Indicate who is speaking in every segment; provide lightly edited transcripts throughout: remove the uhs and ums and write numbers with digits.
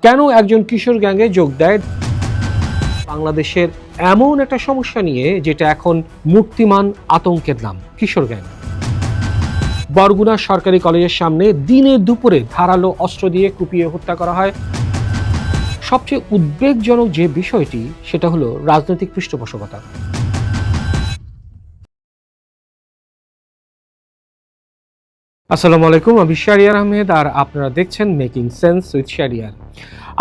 Speaker 1: কেন একজন কিশোর গ্যাংয়ে যোগ দেয়? বাংলাদেশের এমন একটা সমস্যা নিয়ে যেটা এখন মূর্তিমান আতঙ্কের নাম কিশোর গ্যাং। বরগুনা সরকারি কলেজের সামনে দিনে দুপুরে ধারালো অস্ত্র দিয়ে কুপিয়ে হত্যা করা হয়। সবচেয়ে উদ্বেগজনক যে বিষয়টি সেটা হলো রাজনৈতিক পৃষ্ঠপোষকতা। আসসালামু আলাইকুম, আমি শাহরিয়ার আহমেদ আর আপনারা দেখছেন মেকিং সেন্স উইথ শাহরিয়ার।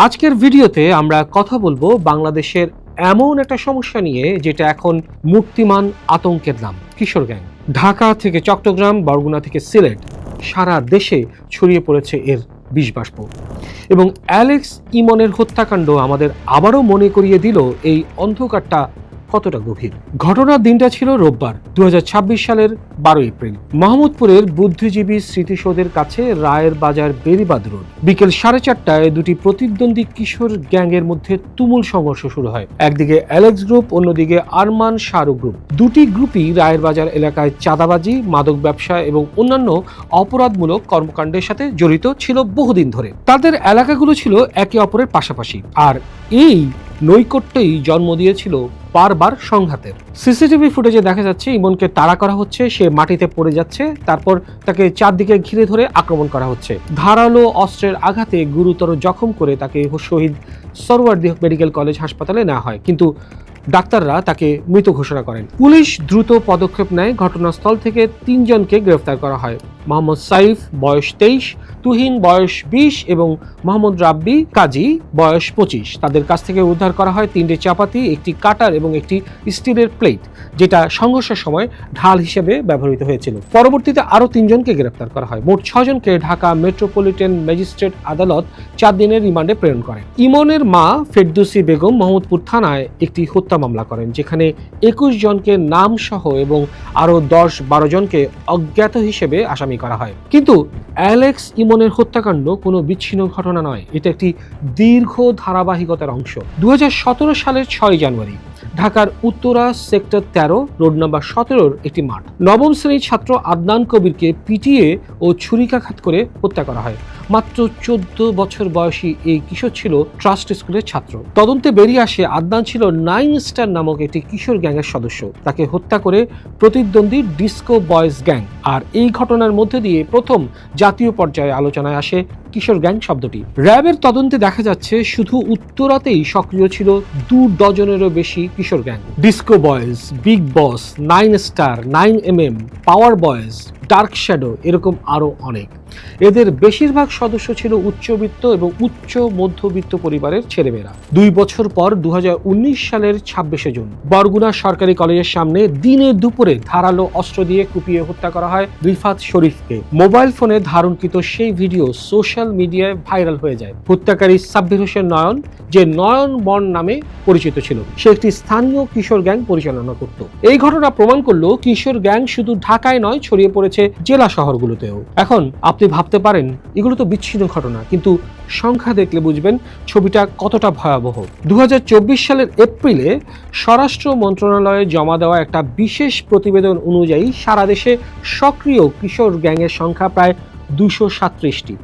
Speaker 1: আজকের ভিডিওতে আমরা কথা বলবো বাংলাদেশের এমন একটা সমস্যা নিয়ে যেটা এখন মূর্তিমান আতঙ্কের নাম কিশোর গ্যাং। ঢাকা থেকে চট্টগ্রাম, বরগুনা থেকে সিলেট, সারা দেশে ছড়িয়ে পড়েছে এর বিষবাষ্প। এবং অ্যালেক্স ইমনের হত্যাকাণ্ড আমাদের আবারও মনে করিয়ে দিল এই অন্ধকারটা কতটা গভীর। ঘটনার দিনটা ছিল রোববার 2026 সালের 12 এপ্রিল। মোহাম্মদপুরের বুদ্ধিজীবী স্মৃতিসৌধের কাছে রায়ের বাজার বেরিবাদ রোড। বিকেল 4:30টায় দুটি প্রতিদ্বন্দ্বী কিশোর গ্যাংয়ের মধ্যে তুমুল সংঘর্ষ শুরু হয়। একদিকে অ্যালেক্স গ্রুপ, অন্যদিকে আরমান শাহরুখ গ্রুপ। দুটি গ্রুপই রায়ের বাজার এলাকায় চাঁদাবাজি, মাদক ব্যবসা এবং অন্যান্য অপরাধমূলক কর্মকাণ্ডের সাথে জড়িত ছিল বহুদিন ধরে। তাদের এলাকাগুলো ছিল একে অপরের পাশাপাশি, আর এই নৈকট্যই জন্ম দিয়েছিল বারবার সংঘাতের। সিসিটিভি ফুটেজে দেখা যাচ্ছে ইমনকে তাড়া করা হচ্ছে, সে মাটিতে পড়ে যাচ্ছে, তারপর তাকে চারদিকে ঘিরে ধরে আক্রমণ করা হচ্ছে। ধারালো অস্ত্রের আঘাতে গুরুতর জখম করে তাকে শহীদ সরওয়ার্দী মেডিকেল কলেজ হাসপাতালে নেওয়া হয়, কিন্তু ডাক্তাররা তাকে মৃত ঘোষণা করেন। পুলিশ দ্রুত পদক্ষেপ নেয়। ঘটনাস্থল থেকে 3 জনকে গ্রেফতার করা হয়। মোহাম্মদ সাইফ, বয়স 23, তুহিন, বয়স 20 এবং মোহাম্মদ রাব্বি কাজী, বয়স 25। তাদের কাছ থেকে উদ্ধার করা হয় 3টে চাপাতি, একটি কাটার এবং একটি স্টিলের প্লেট, যেটা সংঘর্ষের সময় ঢাল হিসেবে ব্যবহৃত হয়েছিল। পরবর্তীতে আরও 3 জনকে গ্রেফতার করা হয়। মোট 6 জনকে ঢাকা মেট্রোপলিটন ম্যাজিস্ট্রেট আদালত 4 দিনের রিমান্ডে প্রেরণ করে। ইমনের মা ফেরদৌসী বেগম মোহাম্মদপুর থানায় একটি হত্যা মামলা করেন, যেখানে 21 জনকে নাম সহ এবং আরও 10-12 জনকে অজ্ঞাত হিসেবে আসামি করা হয়। কিন্তু অ্যালেক্স ইমনের হত্যাকাণ্ড কোনো বিচ্ছিন্ন ঘটনা নয়, এটা একটি দীর্ঘ ধারাবাহিকতার অংশ। 2017 সালের 6 জানুয়ারি ঢাকার উত্তরা সেক্টর 13 রোড নাম্বার 17-র একটি মাঠ। নবম শ্রেণীর ছাত্র আদনান কবিরকে পিটিয়ে ও ছুরিকাঘাত করে হত্যা করা হয়। মাত্র 14 বছর বয়সী এই কিশোর ছিল ট্রাস্ট স্কুলের ছাত্র। তদন্তে বেরিয়ে আসে আদনান ছিল 9 স্টার নামক একটি কিশোর গ্যাংয়ের সদস্য। তাকে হত্যা করে প্রতিদ্বন্দ্বী ডিস্কো বয়েজ গ্যাং। আর এই ঘটনার মধ্যে দিয়ে প্রথম জাতীয় পর্যায়ে আলোচনায় আসে কিশোর গ্যাং শব্দটি। র্যাবের তদন্তে দেখা যাচ্ছে শুধু উত্তরাতেই সক্রিয় ছিল 2 ডজনেরও বেশি কিশোর গ্যাং। ডিস্কো বয়েজ, বিগ বস, 9 স্টার, 9mm, পাওয়ার বয়েজ, ডার্ক শ্যাডো, এরকম আরো অনেক। এদের বেশিরভাগ সদস্য ছিল উচ্চবিত্ত এবং উচ্চ মধ্যবিত্ত পরিবারের ছেলেমেয়েরা। 2 বছর পর 2019 সালের 26শে জুন বরগুনা সরকারি কলেজের সামনে দিনে দুপুরে ধারালো অস্ত্র দিয়ে কুপিয়ে হত্যা করা হয় রিফাত শরীফকে। মোবাইল ফোনে ধারণকৃত সেই ভিডিও সোশ্যাল মিডিয়ায় ভাইরাল হয়ে যায়। হত্যাকারী সাব্বির হোসেন নয়ন, যে নয়ন বন নামে পরিচিত ছিল, সে একটি স্থানীয় কিশোর গ্যাং পরিচালনা করত। এই ঘটনা প্রমাণ করলো কিশোর গ্যাং শুধু ঢাকায় নয়, ছড়িয়ে পড়েছে জেলা শহরগুলোতেও। এখন আপনি ভাবতে পারেন এগুলো তো বিচ্ছিন্ন ঘটনা, কিন্তু সংখ্যা দেখলে বুঝবেন ছবিটা কতটা ভয়াবহ। 2024 সালের এপ্রিলে স্বরাষ্ট্র মন্ত্রণালয়ে জমা দেওয়া একটা বিশেষ প্রতিবেদন অনুযায়ী সারা দেশে সক্রিয় কিশোর গ্যাংয়ের সংখ্যা প্রায় 237টি।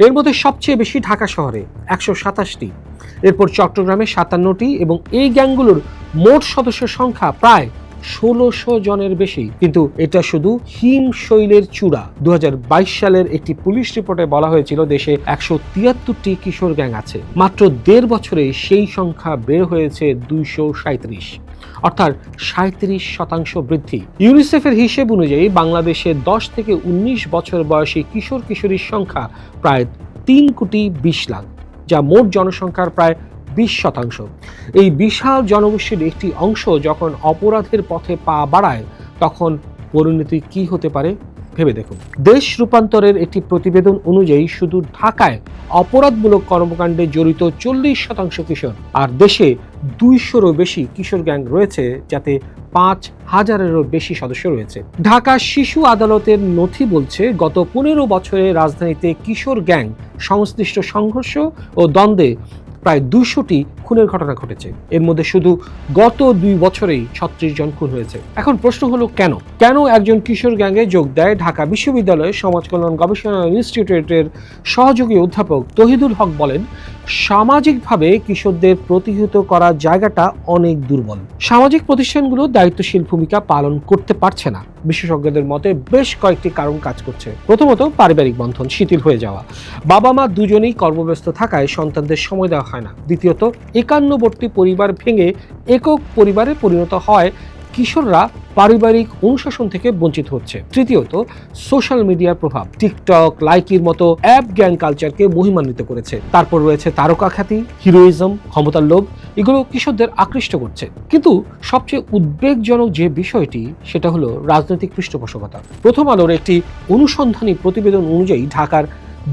Speaker 1: এর মধ্যে সবচেয়ে বেশি ঢাকা শহরে 127টি, এরপর চট্টগ্রামে 57টি, এবং এই গ্যাংগুলোর মোট সদস্য সংখ্যা প্রায় 1600 জনের বেশি। কিন্তু এটা শুধু হিমশৈলের চূড়া। 2022 সালের একটি পুলিশ রিপোর্টে বলা হয়েছিল দেশে 173টি কিশোর গ্যাং আছে। মাত্র 1.5 বছরে সেই সংখ্যা বের হয়েছে 237, অর্থাৎ 37% বৃদ্ধি। ইউনিসেফের হিসেব অনুযায়ী বাংলাদেশে 10 থেকে 19 বছর বয়সী কিশোর কিশোরীর সংখ্যা প্রায় 3 কোটি 20 লাখ, যা মোট জনসংখ্যার প্রায় 20%। এই বিশাল জনগোষ্ঠীর একটি অংশ যখন অপরাধের পথে পা বাড়ায়, তখন পরিণতি কি হতে পারে ভেবে দেখুন। দেশ রূপান্তরের একটি প্রতিবেদন অনুযায়ী শুধু ঢাকায় অপরাধমূলক কর্মকাণ্ডে জড়িত 40% কিশোর, আর দেশে 200-রও বেশি কিশোর গ্যাং রয়েছে, যাতে 5000-এরও বেশি সদস্য রয়েছে। ঢাকা শিশু আদালতের নথি বলছে গত 15 বছরে রাজধানীতে কিশোর গ্যাং সংশ্লিষ্ট সংঘর্ষ ও দ্বন্দ্বে প্রায় 200টি খুনের ঘটনা ঘটেছে। এর মধ্যে শুধু গত 2 বছরেই 36 জন খুন হয়েছে। এখন প্রশ্ন হলো কেন একজন কিশোর গ্যাংয়ে যোগ দেয়? ঢাকা বিশ্ববিদ্যালয়ের সমাজ কল্যাণ গবেষণা ইনস্টিটিউটের সহযোগী অধ্যাপক তহিদুল হক বলেন, সামাজিকভাবে কিশোরদের প্রতিহত করার জায়গাটা অনেক দুর্বল। সামাজিক প্রতিষ্ঠানগুলো দায়িত্বশীল ভূমিকা পালন করতে পারছে না। বিশেষজ্ঞদের মতে বেশ কয়েকটি কারণ কাজ করছে। প্রথমত, পারিবারিক বন্ধন শিথিল হয়ে যাওয়া। বাবা মা দুজনেই কর্মব্যস্ত থাকায় সন্তানদের সময় দেওয়া হয় না। দ্বিতীয়ত, একান্নবর্তী পরিবার ভেঙে একক পরিবারে পরিণত হয় কিশোররা পারিবারিক অনুশাসন থেকে বঞ্চিত হচ্ছে। তৃতীয়ত, সোশ্যাল মিডিয়ার প্রভাব। টিকটক, লাইকির মতো অ্যাপ গ্যাং কালচারকে মহিমান্বিত করেছে। তারপর রয়েছে তারকা খ্যাতি, হিরোইজম, ক্ষমতার লোভ। এগুলো কিশোরদের আকৃষ্ট করছে। কিন্তু সবচেয়ে উদ্বেগজনক যে বিষয়টি, সেটা হলো রাজনৈতিক পৃষ্ঠপোষকতা। প্রথম আলোর একটি অনুসন্ধানী প্রতিবেদন অনুযায়ী ঢাকার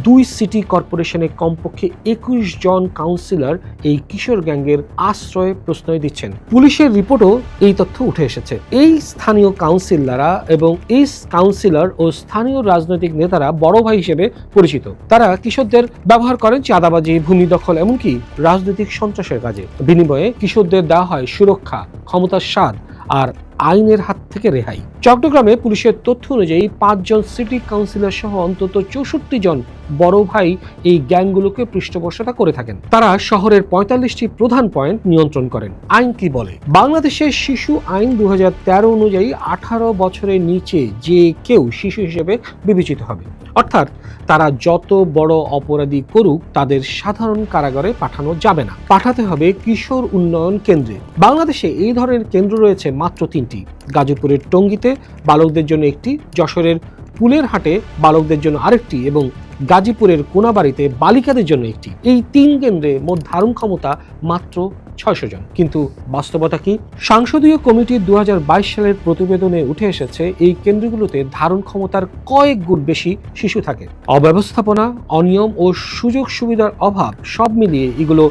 Speaker 1: 2 সিটি কর্পোরেশনে কমপক্ষে 21 জন কাউন্সিলর এই কিশোর গ্যাংয়ের আশ্রয় প্রশ্রয় দিচ্ছেন। পুলিশের রিপোর্টও এই তথ্য উঠে এসেছে। এই স্থানীয় কাউন্সিলররা এবং এই কাউন্সিলর ও স্থানীয় রাজনৈতিক নেতারা বড় ভাই হিসেবে পরিচিত। তারা কিশোরদের ব্যবহার করেন চাঁদাবাজি, ভূমি দখল, এমনকি রাজনৈতিক সন্ত্রাসের কাজে। বিনিময়ে কিশোরদের দেওয়া হয় সুরক্ষা, ক্ষমতার স্বাদ আর আইনের হাত থেকে রেহাই। চট্টগ্রামে পুলিশের তথ্য অনুযায়ী 5 জন সিটি কাউন্সিলর সহ অন্তত 64 জন বড় ভাই এই গ্যাংগুলোকে পৃষ্ঠপোষকতা করে থাকেন। তারা শহরের 45টি প্রধান পয়েন্ট নিয়ন্ত্রণ করেন। আইন কি বলে? বাংলাদেশের শিশু আইন 2013 অনুযায়ী 18 বছরের নিচে যে কেউ শিশু হিসেবে বিবেচিত হবে। অর্থাৎ তারা যত বড় অপরাধী করুক, তাদের সাধারণ কারাগারে পাঠানো যাবে না, পাঠাতে হবে কিশোর উন্নয়ন কেন্দ্রে। বাংলাদেশে এই ধরনের কেন্দ্র রয়েছে মাত্র 3টি। গাজীপুরের টঙ্গীতে বালকদের জন্য একটি, যশোরের ফুলের হাটে বালকদের জন্য আরেকটি এবং গাজীপুরের কোনাবাড়িতে বালিকাদের জন্য একটি। এই 3 কেন্দ্রে মোট ধারণ ক্ষমতা মাত্র 600 জন। কিন্তু বাস্তবতা কি? সংসদীয় কমিটির 2022 সালের প্রতিবেদনে উঠে এসেছে এই কেন্দ্রগুলোতে ধারণ ক্ষমতার কয়েক গুণ বেশি শিশু থাকে। অব্যবস্থাপনা, অনিয়ম ও সুযোগ সুবিধার অভাব সব মিলিয়ে এগুলো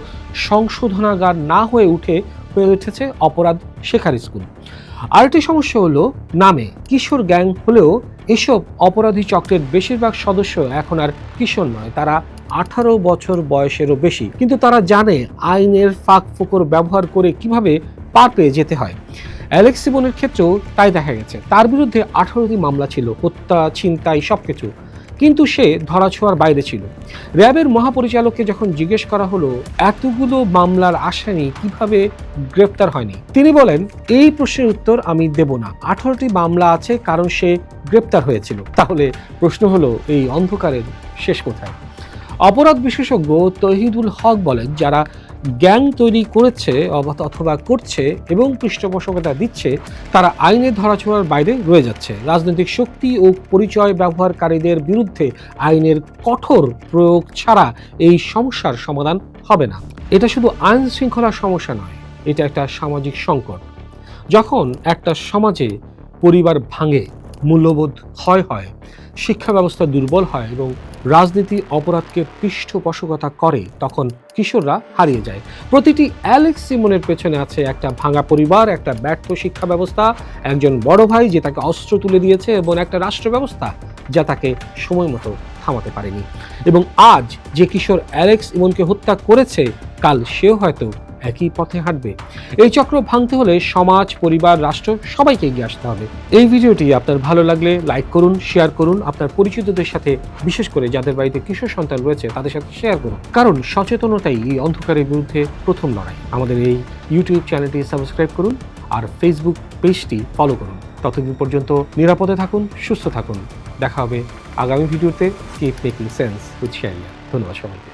Speaker 1: সংশোধনাগার না হয়ে উঠেছে অপরাধ শেখার স্কুল। আরেকটি সমস্যা হলো নামে। কিশোর গ্যাং হলেও এসব অপরাধী চক্রের বেশিরভাগ সদস্য এখন আর কিশোর নয়, তারা 18 বছর বয়সেরও বেশি। কিন্তু তারা জানে আইনের ফাঁক ফোকর ব্যবহার করে কিভাবে পার পেয়ে যেতে হয়। অ্যালেক্স ইমনের ক্ষেত্রেও তাই দেখা গেছে। তার বিরুদ্ধে 18টি মামলা ছিল, হত্যা, ছিনতাই, সবকিছু। কিন্তু সে ধরাছোঁয়ার বাইরে ছিল। র্যাবের মহাপরিচালককে যখন জিজ্ঞেস করা হলো এতগুলো মামলার আসামি কিভাবে গ্রেপ্তার হয়নি, তিনি বলেন, এই প্রশ্নের উত্তর আমি দেব না। 18টি মামলা আছে কারণ সে গ্রেপ্তার হয়েছিল। তাহলে প্রশ্ন হলো, এই অন্ধকারের শেষ কোথায়? অপরাধ বিশেষজ্ঞ তহিদুল হক বলেন, যারা গ্যাং তৈরি করেছে অথবা করছে এবং পৃষ্ঠপোষকতা দিচ্ছে, তারা আইনের ধরাছোঁয়ার বাইরে রয়ে যাচ্ছে। রাজনৈতিক শক্তি ও পরিচয় ব্যবহারকারীদের বিরুদ্ধে আইনের কঠোর প্রয়োগ ছাড়া এই সমস্যার সমাধান হবে না। এটা শুধু আইন শৃঙ্খলার সমস্যা নয়, এটা একটা সামাজিক সংকট। যখন একটা সমাজে পরিবার ভাঙে, মূল্যবোধ ক্ষয় হয়, শিক্ষা ব্যবস্থা দুর্বল হয় এবং রাজনীতি অপরাধকে পৃষ্ঠপোষকতা করে, তখন কিশোররা হারিয়ে যায়। প্রতিটি অ্যালেক্স ইমনের পেছনে আছে একটা ভাঙা পরিবার, একটা ব্যর্থ শিক্ষা ব্যবস্থা, একজন বড় ভাই যে তাকে অস্ত্র তুলে দিয়েছে এবং একটা রাষ্ট্র ব্যবস্থা যা তাকে সময় মতো থামাতে পারেনি। এবং আজ যে কিশোর অ্যালেক্স ইমনকে হত্যা করেছে, কাল সেও হয়তো একই পথে হাঁটবে। এই চক্র ভাঙতে হলে সমাজ, পরিবার, রাষ্ট্র সবাইকে এগিয়ে আসতে হবে। এই ভিডিওটি আপনার ভালো লাগলে লাইক করুন, শেয়ার করুন, আপনার পরিচিতদের সাথে, বিশেষ করে যাদের বাড়িতে কিশোর সন্তান রয়েছে তাদের সাথে শেয়ার করুন। কারণ সচেতনতাই এই অন্ধকারের বিরুদ্ধে প্রথম লড়াই। আমাদের এই ইউটিউব চ্যানেলটি সাবস্ক্রাইব করুন আর ফেসবুক পেজটি ফলো করুন। ততদিন পর্যন্ত নিরাপদে থাকুন, সুস্থ থাকুন। দেখা হবে আগামী ভিডিওতে। কিপ মেকিং সেন্স উইথ শেয়ারিয়া। ধন্যবাদ সবাইকে।